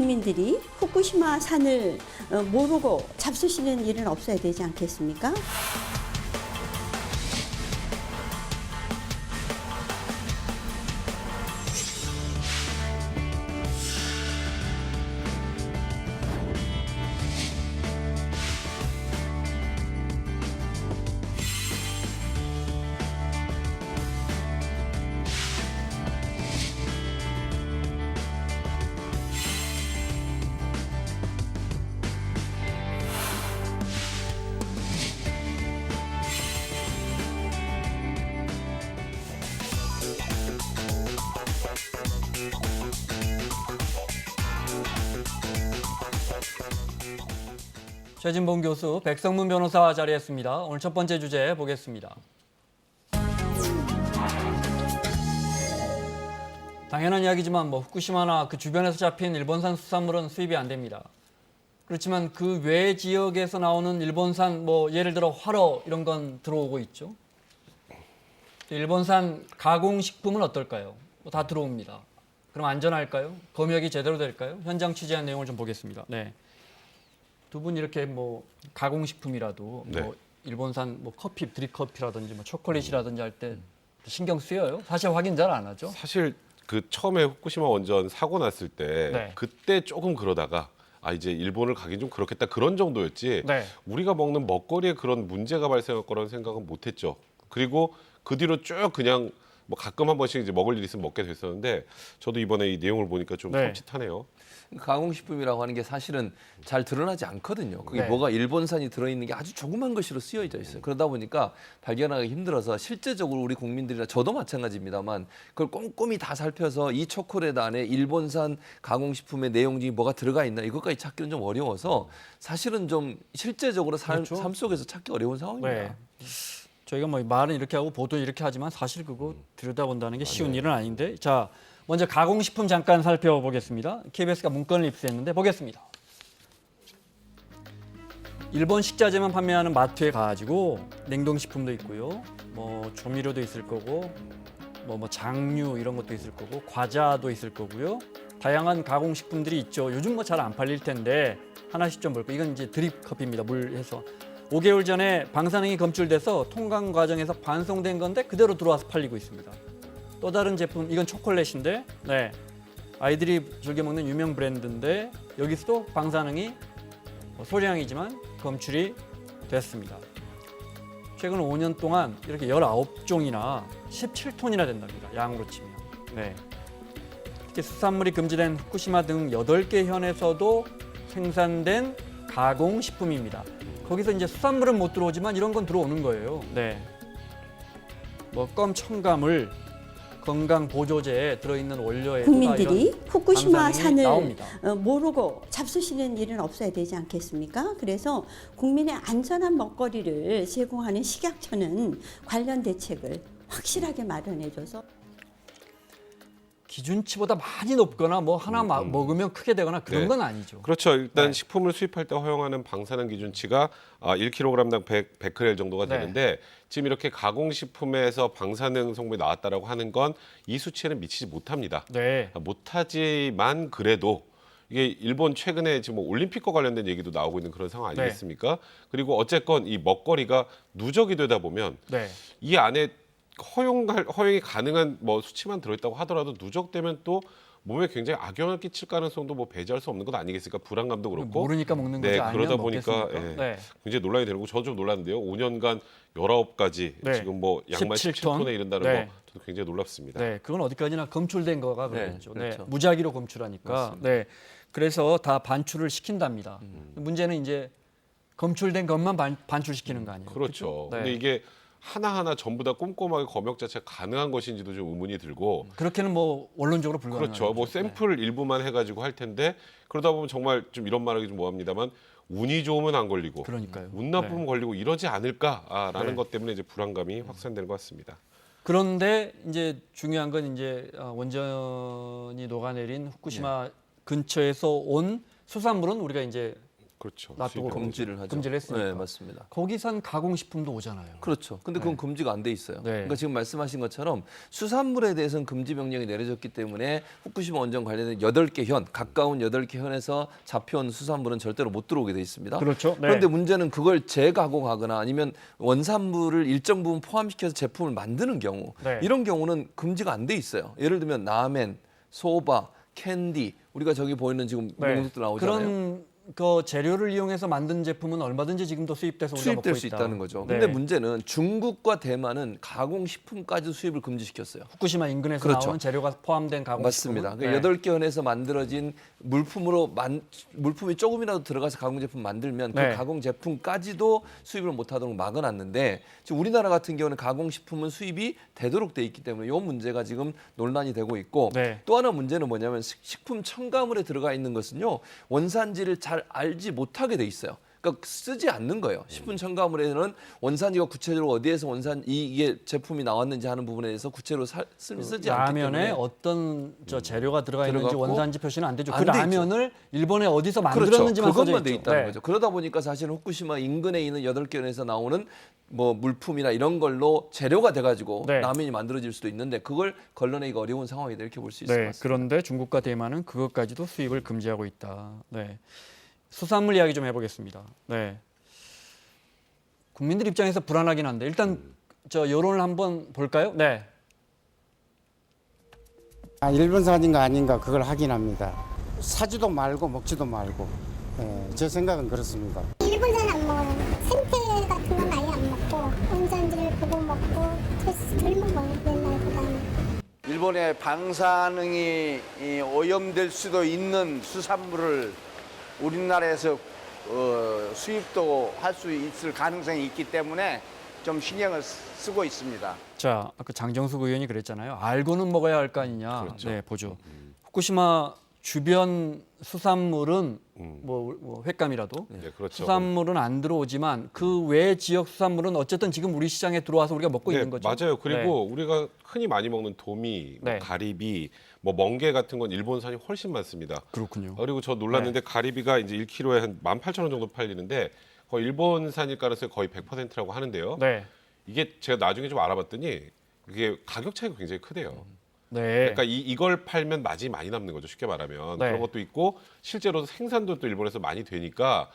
국민들이 후쿠시마 산을 모르고 잡수시는 일은 없어야 되지 않겠습니까? 최진봉 교수, 백성문 변호사와 자리했습니다. 오늘 첫 번째 주제 보겠습니다. 당연한 이야기지만 후쿠시마나 그 주변에서 잡힌 일본산 수산물은 수입이 안 됩니다. 그렇지만 그 외 지역에서 나오는 일본산 예를 들어 활어 이런 건 들어오고 있죠. 일본산 가공식품은 어떨까요? 다 들어옵니다. 그럼 안전할까요? 검역이 제대로 될까요? 현장 취재한 내용을 좀 보겠습니다. 네. 두 분 이렇게 가공식품이라도 네. 일본산 커피, 드립커피라든지 초콜릿이라든지 할 때 신경 쓰여요? 사실 확인 잘 안 하죠? 사실 그 처음에 후쿠시마 원전 사고 났을 때 네. 그때 조금 그러다가 이제 일본을 가긴 좀 그렇겠다 그런 정도였지 네. 우리가 먹는 먹거리에 그런 문제가 발생할 거라는 생각은 못했죠. 그리고 그 뒤로 쭉 그냥 가끔 한 번씩 이제 먹을 일 있으면 먹게 됐었는데 저도 이번에 이 내용을 보니까 좀 네. 섬찟하네요. 가공식품이라고 하는 게 사실은 잘 드러나지 않거든요. 그게 네. 뭐가 일본산이 들어있는 게 아주 조그만 것으로 쓰여져 있어요. 그러다 보니까 발견하기 힘들어서 실제적으로 우리 국민들이나 저도 마찬가지입니다만 그걸 꼼꼼히 다 살펴서 이 초콜릿 안에 일본산 가공식품의 내용 중에 뭐가 들어가 있나 이것까지 찾기는 좀 어려워서 사실은 좀 실제적으로 삶 속에서 찾기 어려운 상황입니다. 네. 저희가 말은 이렇게 하고 보도는 이렇게 하지만 사실 그거 들여다본다는 게 쉬운 일은 아닌데 자 먼저 가공식품 잠깐 살펴보겠습니다. KBS가 문건을 입수했는데 보겠습니다. 일본 식자재만 판매하는 마트에 가가지고 냉동식품도 있고요. 조미료도 있을 거고 장류 이런 것도 있을 거고 과자도 있을 거고요. 다양한 가공식품들이 있죠. 요즘 잘 안 팔릴 텐데 하나씩 좀 볼게요. 이건 이제 드립 커피입니다. 물해서 5개월 전에 방사능이 검출돼서 통관 과정에서 반송된 건데 그대로 들어와서 팔리고 있습니다. 또 다른 제품, 이건 초콜릿인데 네, 아이들이 즐겨 먹는 유명 브랜드인데 여기서도 방사능이 소량이지만 검출이 됐습니다. 최근 5년 동안 이렇게 19종이나 17톤이나 된답니다. 양으로 치면. 네. 특히 수산물이 금지된 후쿠시마 등 8개 현에서도 생산된 가공식품입니다. 거기서 이제 수산물은 못 들어오지만 이런 건 들어오는 거예요. 네. 껌 첨가물, 건강 보조제에 들어있는 원료에 국민들이 후쿠시마 산을 나옵니다. 모르고 잡수시는 일은 없어야 되지 않겠습니까? 그래서 국민의 안전한 먹거리를 제공하는 식약처는 관련 대책을 확실하게 마련해줘서 기준치보다 많이 높거나 하나 먹으면 크게 되거나 그런 네. 건 아니죠. 그렇죠. 일단 네. 식품을 수입할 때 허용하는 방사능 기준치가 1kg당 100베크렐 정도가 네. 되는데 지금 이렇게 가공식품에서 방사능 성분이 나왔다라고 하는 건 이 수치에는 미치지 못합니다. 네. 못하지만 그래도 이게 일본 최근에 지금 올림픽과 관련된 얘기도 나오고 있는 그런 상황 아니겠습니까? 그리고 어쨌건 이 먹거리가 누적이 되다 보면 네. 이 안에 허용이 가능한 수치만 들어있다고 하더라도 누적되면 또 몸에 굉장히 악영향을 끼칠 가능성도 배제할 수 없는 것 아니겠습니까? 불안감도 그렇고. 모르니까 먹는 거지 네, 아니면 그러다 보니까 먹겠습니까? 네. 굉장히 논란이 되고 저도 좀 놀랐는데요. 5년간 19가지 네. 지금 양말 17톤? 17톤에 이른다는 네. 거 저도 굉장히 놀랍습니다. 네, 그건 어디까지나 검출된 거가 네, 그렇죠. 그렇죠. 네, 무작위로 검출하니까. 맞습니다. 네, 그래서 다 반출을 시킨답니다. 문제는 이제 검출된 것만 반출시키는 거 아니에요? 그렇죠. 네. 근데 이게 하나하나 전부 다 꼼꼼하게 검역 자체가 가능한 것인지도 좀 의문이 들고 그렇게는 원론적으로 불가능하죠. 그렇죠. 샘플 일부만 해가지고 할 텐데 그러다 보면 정말 좀 이런 말하기 좀 뭐합니다만 운이 좋으면 안 걸리고 그러니까요. 운 나쁘면 걸리고 이러지 않을까라는 네. 것 때문에 이제 불안감이 확산되는 것 같습니다. 그런데 이제 중요한 건 이제 원전이 녹아내린 후쿠시마 근처에서 온 수산물은 우리가 이제 그렇죠. 놔두고 수입 금지를 하죠. 금지를 했으니까. 네, 맞습니다. 거기산 가공식품도 오잖아요. 그렇죠. 근데 그건 금지가 안 돼 있어요. 네. 그러니까 지금 말씀하신 것처럼 수산물에 대해서는 금지 명령이 내려졌기 때문에 후쿠시마 원전 관련된 8개 현, 가까운 8개 현에서 잡혀온 수산물은 절대로 못 들어오게 돼 있습니다. 그렇죠. 네. 그런데 문제는 그걸 재가공하거나 아니면 원산물을 일정 부분 포함시켜서 제품을 만드는 경우 네. 이런 경우는 금지가 안 돼 있어요. 예를 들면 라멘, 소바, 캔디 우리가 저기 보이는 지금 용도들 나오잖아요. 그런 그 재료를 이용해서 만든 제품은 얼마든지 지금도 수입돼서 우리가 먹고 수입될 수 있다. 있다는 거죠. 네. 근데 문제는 중국과 대만은 가공식품까지 수입을 금지시켰어요. 후쿠시마 인근에서 그렇죠. 나오는 재료가 포함된 가공식품. 맞습니다. 그 8개 현에서 만들어진 물품이 조금이라도 들어가서 가공 제품 만들면 네. 그 가공 제품까지도 수입을 못 하도록 막아놨는데 지금 우리나라 같은 경우는 가공식품은 수입이 되도록 돼 있기 때문에 이 문제가 지금 논란이 되고 있고 네. 또 하나 문제는 뭐냐면 식품 첨가물에 들어가 있는 것은요. 원산지를 잘 알지 못하게 돼 있어요. 그러니까 쓰지 않는 거예요. 식품 첨가물에는 원산지가 구체적으로 어디에서 이게 제품이 나왔는지 하는 부분에 대해서 구체적으로 쓰지 않기 때문에 라면에 어떤 저 재료가 들어가 있는지 들어갔고 원산지 표시는 안 되죠. 그 안 돼 있죠. 라면을 일본에 어디서 그렇죠. 만들었는지만 써져 그것만 있죠. 돼 있다는 네. 거죠. 그러다 보니까 사실 후쿠시마 인근에 있는 8개 현에서 나오는 뭐 물품이나 이런 걸로 재료가 돼가지고 네. 라면이 만들어질 수도 있는데 그걸 걸러내기가 어려운 상황이다 이렇게 볼 수 있을 것 네, 같습니다. 그런데 중국과 대만은 그것까지도 수입을 금지하고 있다. 네. 수산물 이야기 좀 해보겠습니다. 네. 국민들 입장에서 불안하긴 한데 일단 저 여론을 한번 볼까요? 네. 일본산인가 아닌가 그걸 확인합니다. 사지도 말고 먹지도 말고 제 생각은 그렇습니다. 일본산 안 먹어요. 생태 같은 건 아예 안 먹고 원산지를 보고 먹고 덜 먹어요. 옛날보다는. 일본의 방사능이 오염될 수도 있는 수산물을 우리나라에서 수입도 할 수 있을 가능성이 있기 때문에 좀 신경을 쓰고 있습니다. 자, 아까 장정숙 의원이 그랬잖아요. 알고는 먹어야 할 거 아니냐. 그렇죠. 네, 보죠. 후쿠시마 주변 수산물은 뭐 횟감이라도 네, 그렇죠. 수산물은 안 들어오지만 그 외 지역 수산물은 어쨌든 지금 우리 시장에 들어와서 우리가 먹고 네, 있는 거죠. 맞아요. 그리고 우리가 흔히 많이 먹는 도미, 뭐 네. 가리비, 뭐 멍게 같은 건 일본산이 훨씬 많습니다. 그렇군요. 그리고 저 놀랐는데 가리비가 이제 1kg에 한 18,000원 정도 팔리는데 거의 일본산일 가능성이 거의 100%라고 하는데요. 네. 이게 제가 나중에 좀 알아봤더니 이게 가격 차이가 굉장히 크대요. 네. 그러니까 이걸 팔면 마진이 많이 남는 거죠. 쉽게 말하면 네. 그런 것도 있고 실제로 생산도 또 일본에서 많이 되니까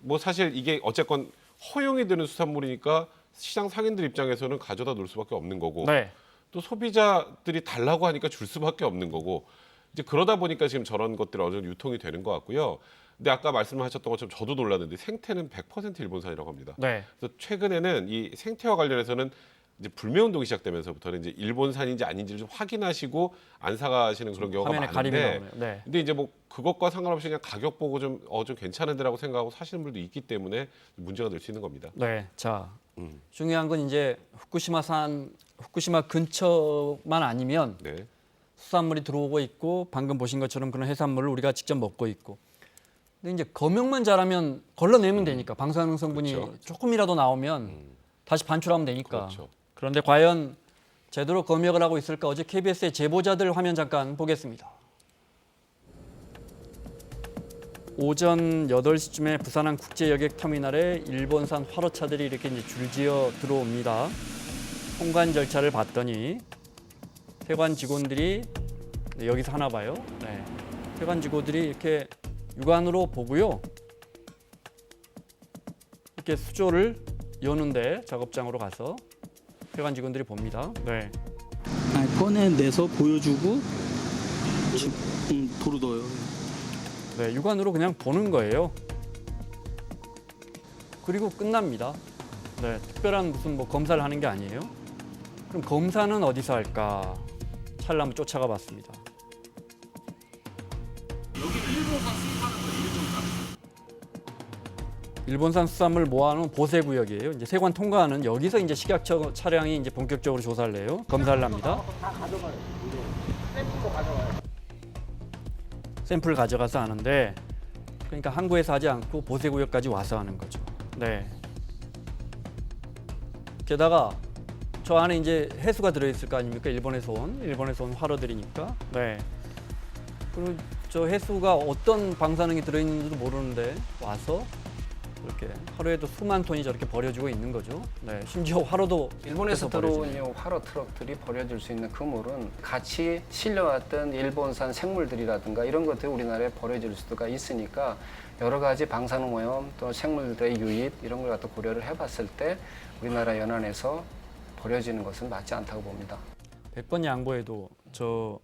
뭐 사실 이게 어쨌건 허용이 되는 수산물이니까 시장 상인들 입장에서는 가져다 놓을 수밖에 없는 거고 네. 또 소비자들이 달라고 하니까 줄 수밖에 없는 거고 이제 그러다 보니까 지금 저런 것들이 어느 정도 유통이 되는 것 같고요. 근데 아까 말씀하셨던 것처럼 저도 놀랐는데 생태는 100% 일본산이라고 합니다. 네. 그래서 최근에는 이 생태와 관련해서는 이제 불매 운동이 시작되면서부터는 이제 일본산인지 아닌지를 좀 확인하시고 안 사가시는 그런 경우가 화면에 가림이 많은데 나오네요. 네. 근데 이제 뭐 그것과 상관없이 그냥 가격 보고 좀 괜찮은데라고 생각하고 사시는 분들도 있기 때문에 문제가 될 수 있는 겁니다. 네. 자, 중요한 건 이제 후쿠시마 근처만 아니면 네. 수산물이 들어오고 있고 방금 보신 것처럼 그런 해산물을 우리가 직접 먹고 있고. 근데 이제 검역만 잘하면 걸러내면 되니까 방사능 성분이 그렇죠. 조금이라도 나오면 다시 반출하면 되니까. 그렇죠. 그런데 과연 제대로 검역을 하고 있을까? 어제 KBS의 제보자들 화면 잠깐 보겠습니다. 오전 8시쯤에 부산항 국제여객터미널에 일본산 화로차들이 이렇게 이제 줄지어 들어옵니다. 통관 절차를 봤더니 세관 직원들이 네, 여기서 하나 봐요. 네. 세관 직원들이 이렇게 육안으로 보고요. 이렇게 수조를 여는데 작업장으로 가서 세관 직원들이 봅니다. 네. 꺼내내서 보여주고 도로 넣어요. 네, 육안으로 그냥 보는 거예요. 그리고 끝납니다. 네, 특별한 무슨 뭐 검사를 하는 게 아니에요. 그럼 검사는 어디서 할까? 차를 한번 쫓아가 봤습니다. 일본산 수산물 모아놓은 보세구역이에요. 이제 세관 통과하는 여기서 이제 식약처 차량이 이제 본격적으로 조사를 해요. 검사를 합니다. 샘플 가져가서 하는데 그러니까 항구에서 하지 않고 보세구역까지 와서 하는 거죠. 네. 게다가 저 안에 이제 해수가 들어있을 거 아닙니까? 일본에서 온 화로들이니까. 네. 그리고 저 해수가 어떤 방사능이 들어있는지도 모르는데 와서 이렇게 하루에도 수만 톤이 저렇게 버려지고 있는 거죠. 네, 심지어 화로도 일본에서 버려지고. 들어온 이 화로 트럭들이 버려질 수 있는 그물은 같이 실려왔던 일본산 생물들이라든가 이런 것들이 우리나라에 버려질 수가 있으니까 여러 가지 방사능 오염 또 생물들의 유입 이런 걸 갖다 고려를 해봤을 때 우리나라 연안에서 버려지는 것은 맞지 않다고 봅니다. 100번 양보해도 저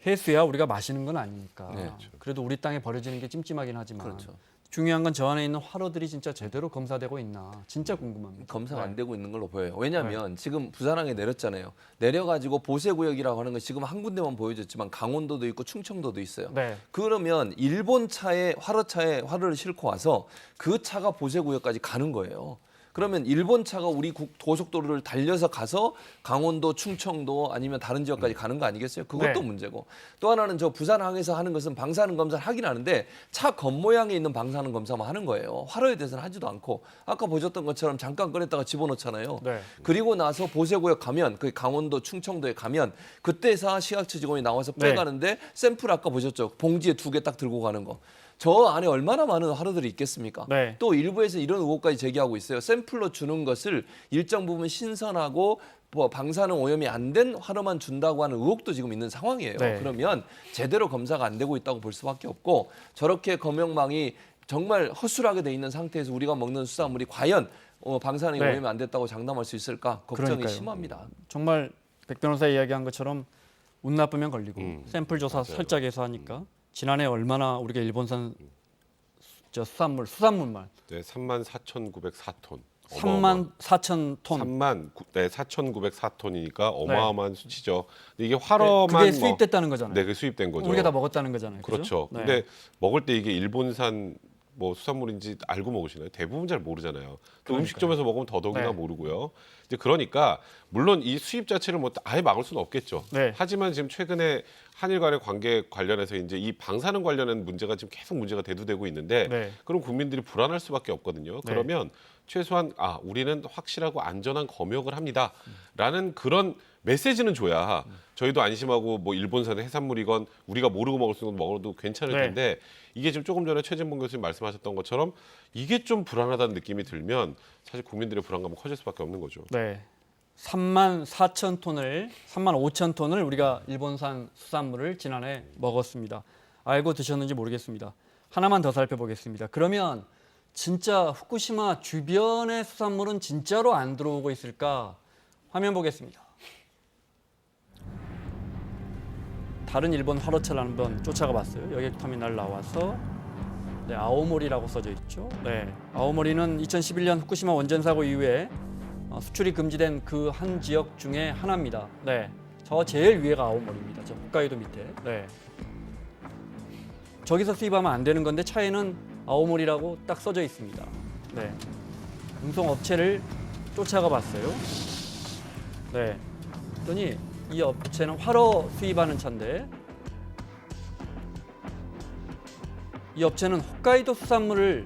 해수야 우리가 마시는 건 아니니까. 네. 그래도 우리 땅에 버려지는 게 찜찜하긴 하지만 그렇죠. 중요한 건 저 안에 있는 화로들이 진짜 제대로 검사되고 있나 진짜 궁금합니다. 검사가 안 네. 되고 있는 걸로 보여요. 왜냐하면 지금 부산항에 내렸잖아요. 내려가지고 보세구역이라고 하는 건 지금 한 군데만 보여줬지만 강원도도 있고 충청도도 있어요. 네. 그러면 일본 차에 화로차에 화로를 싣고 와서 그 차가 보세구역까지 가는 거예요. 그러면 일본 차가 우리 고속도로를 달려서 가서 강원도, 충청도 아니면 다른 지역까지 가는 거 아니겠어요? 그것도 네. 문제고. 또 하나는 저 부산항에서 하는 것은 방사능 검사를 하긴 하는데 차 겉모양에 있는 방사능 검사만 하는 거예요. 화로에 대해서는 하지도 않고 아까 보셨던 것처럼 잠깐 꺼냈다가 집어넣잖아요. 네. 그리고 나서 보세구역 가면 그 강원도, 충청도에 가면 그때서 시각처 직원이 나와서 네. 빼가는데 샘플 아까 보셨죠? 봉지에 2개 딱 들고 가는 거. 저 안에 얼마나 많은 화로들이 있겠습니까? 네. 또 일부에서 이런 의혹까지 제기하고 있어요. 샘플로 주는 것을 일정 부분 신선하고 뭐 방사능 오염이 안 된 화로만 준다고 하는 의혹도 지금 있는 상황이에요. 네. 그러면 제대로 검사가 안 되고 있다고 볼 수밖에 없고 저렇게 검역망이 정말 허술하게 돼 있는 상태에서 우리가 먹는 수산물이 과연 방사능이 네. 오염이 안 됐다고 장담할 수 있을까 걱정이 그러니까요. 심합니다. 정말 백 변호사 이야기한 것처럼 운 나쁘면 걸리고 샘플 조사 맞아요. 설짝에서 하니까 지난해 얼마나 우리가 일본산 저 수산물만 네, 34,904톤. 3만 4천 톤. 4,904톤이니까 어마어마한 수치죠. 근데 이게 화로만 그게 수입됐다는 거잖아요. 네, 그 수입된 거죠. 우리가 다 먹었다는 거잖아요. 그렇죠. 네. 근데 먹을 때 이게 일본산 뭐 수산물인지 알고 먹으시나요? 대부분 잘 모르잖아요. 또 그러니까요. 음식점에서 먹으면 더더욱이나 네. 모르고요. 이제 그러니까 물론 이 수입 자체를 뭐 아예 막을 수는 없겠죠. 네. 하지만 지금 최근에 한일 간의 관계 관련해서 이제 이 방사능 관련한 문제가 지금 계속 문제가 대두되고 있는데 네. 그럼 국민들이 불안할 수밖에 없거든요. 네. 그러면 최소한 우리는 확실하고 안전한 검역을 합니다라는 그런 메시지는 줘야 저희도 안심하고 뭐 일본산의 해산물이건 우리가 모르고 먹을 수 있는 건 먹어도 괜찮을 네. 텐데 이게 지금 조금 전에 최진봉 교수님 말씀하셨던 것처럼 이게 좀 불안하다는 느낌이 들면 사실 국민들의 불안감은 커질 수밖에 없는 거죠. 네. 3만 4천 톤을 3만 5천 톤을 우리가 일본산 수산물을 지난해 먹었습니다. 알고 드셨는지 모르겠습니다. 하나만 더 살펴보겠습니다. 그러면 진짜 후쿠시마 주변의 수산물은 진짜로 안 들어오고 있을까? 화면 보겠습니다. 다른 일본 화로차를 한번 쫓아가 봤어요. 여객터미널 나와서 네, 아오모리라고 써져 있죠. 네, 아오모리는 2011년 후쿠시마 원전 사고 이후에 수출이 금지된 그 한 지역 중에 하나입니다. 네, 저 제일 위에가 아오모리입니다. 저 홋카이도 밑에. 네, 저기서 수입하면 안 되는 건데 차에는 아오모리라고 딱 써져 있습니다. 네, 운송 업체를 쫓아가 봤어요. 네, 그랬더니 이 업체는 화로 수입하는 차인데 이 업체는 홋카이도 수산물을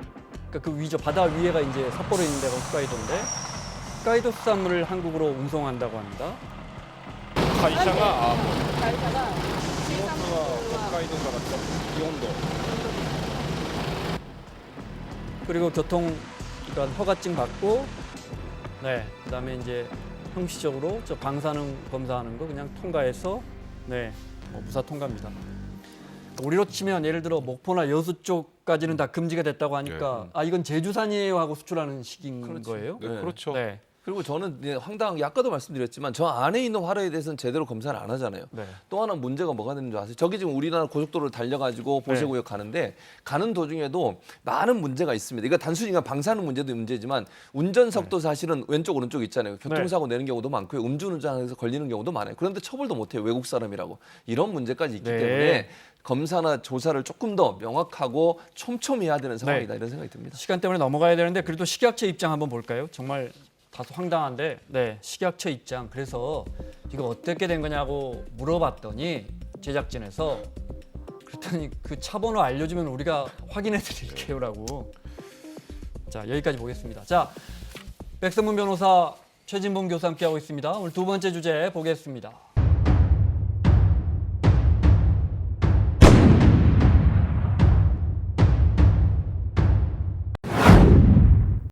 그러니까 그 위죠 바다 위에가 이제 삿포로 있는 데가 홋카이도인데 홋카이도 수산물을 한국으로 운송한다고 합니다. 그리고 교통 그러니까 허가증 받고 네 그다음에 이제 형식적으로 저 방사능 검사하는 거 그냥 통과해서 네 무사 통과입니다. 우리로 치면 예를 들어 목포나 여수 쪽까지는 다 금지가 됐다고 하니까 이건 제주산이에요 하고 수출하는 식인 그렇지. 거예요. 네, 그렇죠. 네. 그리고 저는 황당하게 아까도 말씀드렸지만 저 안에 있는 화로에 대해서는 제대로 검사를 안 하잖아요. 네. 또 하나 문제가 뭐가 되는 줄 아세요? 저기 지금 우리나라 고속도로를 달려가지고 보세구역 가는데 가는 도중에도 많은 문제가 있습니다. 이거 단순히 그냥 방사능 문제도 문제지만 운전석도 사실은 왼쪽 오른쪽 있잖아요. 교통사고 내는 경우도 많고요. 음주운전해서 걸리는 경우도 많아요. 그런데 처벌도 못해요. 외국 사람이라고. 이런 문제까지 있기 네. 때문에 검사나 조사를 조금 더 명확하고 촘촘히 해야 되는 상황이다. 이런 생각이 듭니다. 시간 때문에 넘어가야 되는데 그래도 식약처 입장 한번 볼까요? 정말 다소 황당한데 네 식약처 입장 그래서 이거 어떻게 된 거냐고 물어봤더니 제작진에서 그랬더니 그 차 번호 알려주면 우리가 확인해 드릴게요라고. 자 여기까지 보겠습니다. 자 백성문 변호사 최진봉 교수 함께하고 있습니다. 오늘 두 번째 주제 보겠습니다.